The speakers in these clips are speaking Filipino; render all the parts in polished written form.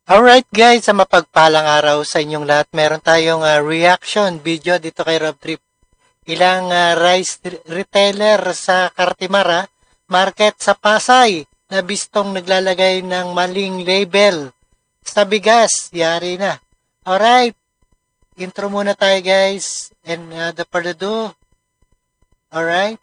Alright guys, sa mapagpalang araw sa inyong lahat, meron tayong reaction video dito kay Rob Trip. Ilang rice retailer sa Cartimara Market sa Pasay na bistong naglalagay ng maling label sa bigas. Yari na. Alright, intro muna tayo guys. And the further ado. Alright.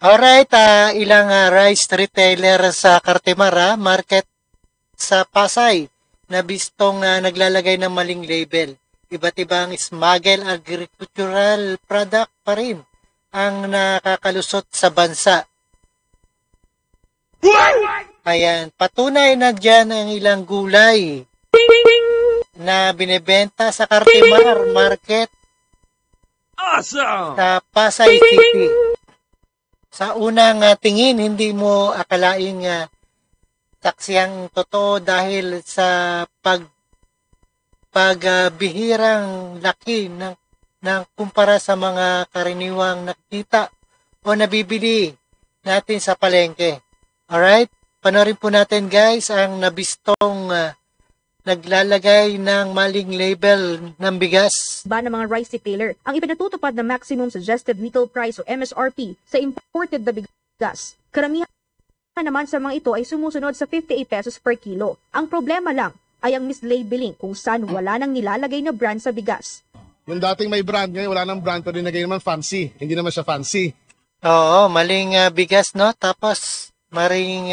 Alright, ilang rice retailer sa Cartimara Market sa Pasay na bistong naglalagay ng maling label. Iba't ibang smuggle agricultural product pa rin ang nakakalusot sa bansa. Ayan, patunay na dyan ang ilang gulay na binebenta sa Cartimara Market sa Pasay City. Sa unang tingin, hindi mo akalaing saksiyang totoo dahil sa pagbihirang laki ng kumpara sa mga karaniwang nakita o nabibili natin sa palengke. Alright? Panoorin po natin guys ang nabistong naglalagay ng maling label ng bigas. Ba ng mga rice retailer ang ipinatutupad na maximum suggested retail price o MSRP sa imported na bigas. Karamihan naman sa mga ito ay sumusunod sa 58 pesos per kilo. Ang problema lang ay ang mislabeling kung saan wala nang nilalagay na brand sa bigas. Yung dating may brand, ngayon wala nang brand pero nilagay naman fancy. Hindi naman siya fancy. Oo, maling bigas no? Tapos maling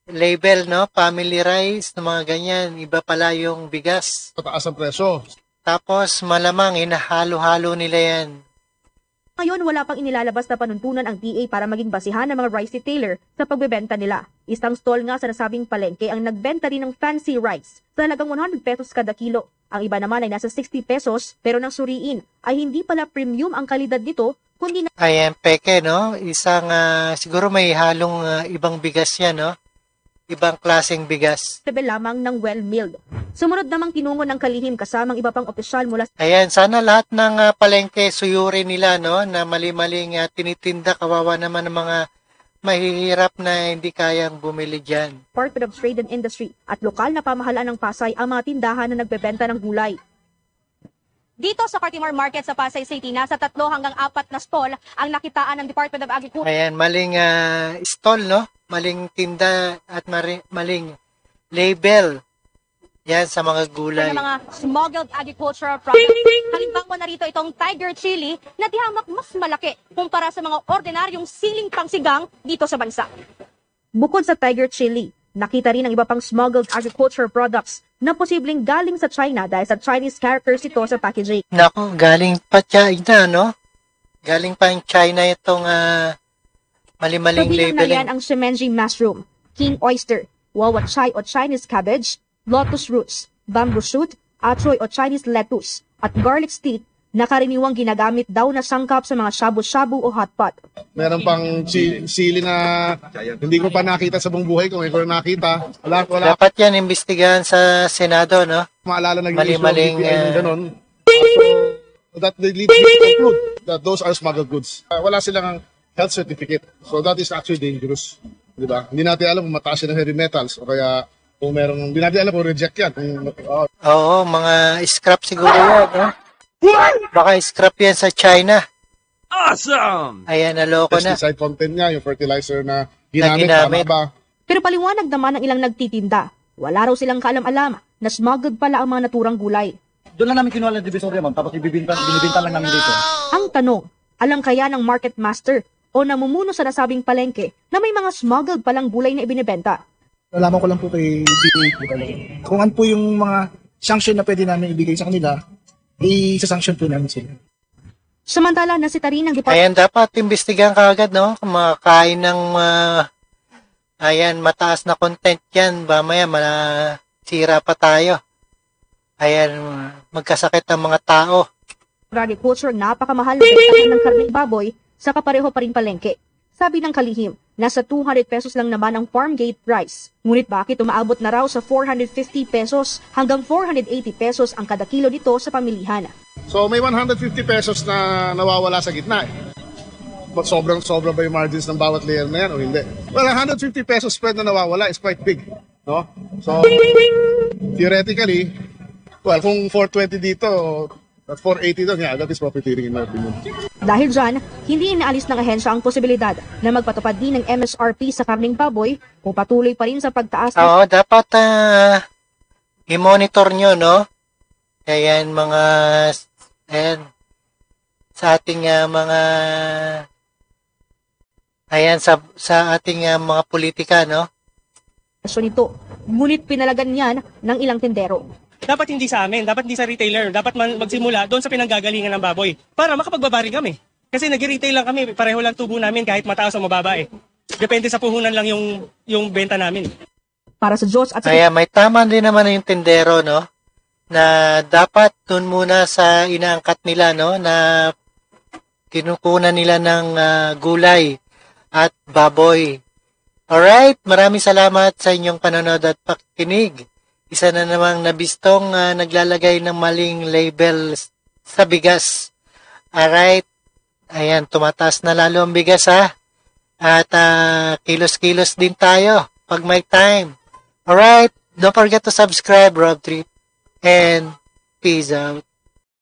label, no? Family rice, na mga ganyan. Iba pala yung bigas. Pataas ang presyo. Tapos malamang inahalo-halo nila yan. Ngayon, wala pang inilalabas na panuntunan ang DA para maging basihan ng mga rice retailer sa pagbebenta nila. Isang stall nga sa nasabing palengke ang nagbenta rin ng fancy rice sa halagang 100 pesos kada kilo. Ang iba naman ay nasa 60 pesos pero nang suriin ay hindi pala premium ang kalidad nito kundi na... Ayan, peke, no? Isang, siguro may halong ibang bigas yan, no? Ibang klaseng bigas. Level lamang ng well-milled. Sumunod namang kinungo ng kalihim kasamang iba pang opisyal mula... Ayan, sana lahat ng palengke suyurin nila, no? Na mali-maling tinitinda, kawawa naman ng mga mahihirap na hindi kayang bumili dyan. Department of Trade and Industry at lokal na pamahalaan ng Pasay ang mga tindahan na nagbebenta ng gulay. Dito sa Cartimara Market sa Pasay City, nasa 3 hanggang 4 na stall ang nakitaan ng Department of Agriculture. Ayan, maling stall, no? Maling tinda at maling label. Yan sa mga gulay. Mga smuggled agricultural products. Halimbawa na rito itong tiger chili na tihamak mas malaki kumpara sa mga ordinaryong siling pangsigang dito sa bansa. Bukod sa tiger chili, nakita rin ang iba pang smuggled agricultural products na posibleng galing sa China dahil sa Chinese characters ito sa packaging. Nako, galing pa China, no? Galing pa yung China itong mali-maling labeling. labeling. Ang Shimenji mushroom, king oyster, wawa chai o Chinese cabbage, lotus roots, bamboo shoot, achoy o Chinese lettuce, at garlic stick na karaniwang ginagamit daw na sangkap sa mga shabu-shabu o hot pot. Meron pang sili na hindi ko pa nakita sa buong buhay ko. Ngayon ko na nakita. Wala. Dapat yan imbestigahan sa Senado, no? Maalala na Mali-maling ganun. So, that leads me to conclude that those are smuggled goods. Wala silang health certificate. So that is actually dangerous. Di ba? Hindi natin alam kung mataas yan ng heavy metals o kaya kung meron, hindi natin alam kung reject yan. Oo, mga scrap siguro yan, no? Baka scrap yan sa China. Awesome! Ayan, naloko na. Pesticide content niya, yung fertilizer na ginamit. Tama ba? Pero paliwanag naman ng ilang nagtitinda, wala raw silang kaalam-alam na smuggled pala ang mga naturang gulay. Doon lang namin kinuha ng divisorya, ma'am, tapos binibinta lang namin dito. Ang tanong, alam kaya ng market master o namumuno sa nasabing palengke na may mga smuggled palang gulay na ibinebenta? Nalaman ko lang po kay DA po talaga. Kung ano po yung mga sanction na pwede namin ibigay sa kanila, i-sanction po namin sila. Samantala, nasita rin ng department. Ayan, dapat imbestigahan ka agad, no? Kung makakain ng ayan, mataas na content yan, mamaya masira pa tayo. Ayan, magkasakit ang mga tao. Agriculture, napakamahal na bentahan ng karneng baboy sa kapareho pa rin palengke. Sabi ng kalihim, nasa 200 pesos lang naman ang farm gate price. Ngunit bakit umaabot na raw sa 450 pesos hanggang 480 pesos ang kada kilo nito sa pamilihan? So may 150 pesos na nawawala sa gitna. sobrang ba yung margins ng bawat layer na yan o hindi. Well, 150 pesos spread na nawawala is quite big. No? So, theoretically, well, kung 420 dito at 480 doon, yeah, that is profiteering in my opinion. Dahil dyan, hindi inaalis ng ahensya ang posibilidad na magpatupad din ng MSRP sa karning baboy o patuloy pa rin sa pagtaas ng Oo, dapat i-monitor nyo, no? Ayan, ayan, sa ating mga, ayan, sa ating mga politika, no? presyo nito. Ngunit pinalagan yan ng ilang tendero. Dapat hindi sa amin, dapat hindi sa retailer, dapat magsimula doon sa pinanggagalingan ng baboy para makapagbaba rin kami. Kasi nag-retail lang kami, pareho lang tubo namin kahit mataas o mababa eh. Depende sa puhunan lang yung benta namin. Para sa Diyos at sa Kaya may tama din naman yung tendero, no? Na dapat dun muna sa inaangkat nila, no? Na kinukunan nila ng gulay at baboy. Alright, maraming salamat sa inyong panonood at pakikinig. Isa na namang nabistong naglalagay ng maling label sa bigas. Alright, ayan, tumataas na lalo ang bigas ha. At kilos-kilos din tayo pag may time. Alright, don't forget to subscribe, Rob Trip. And peace out.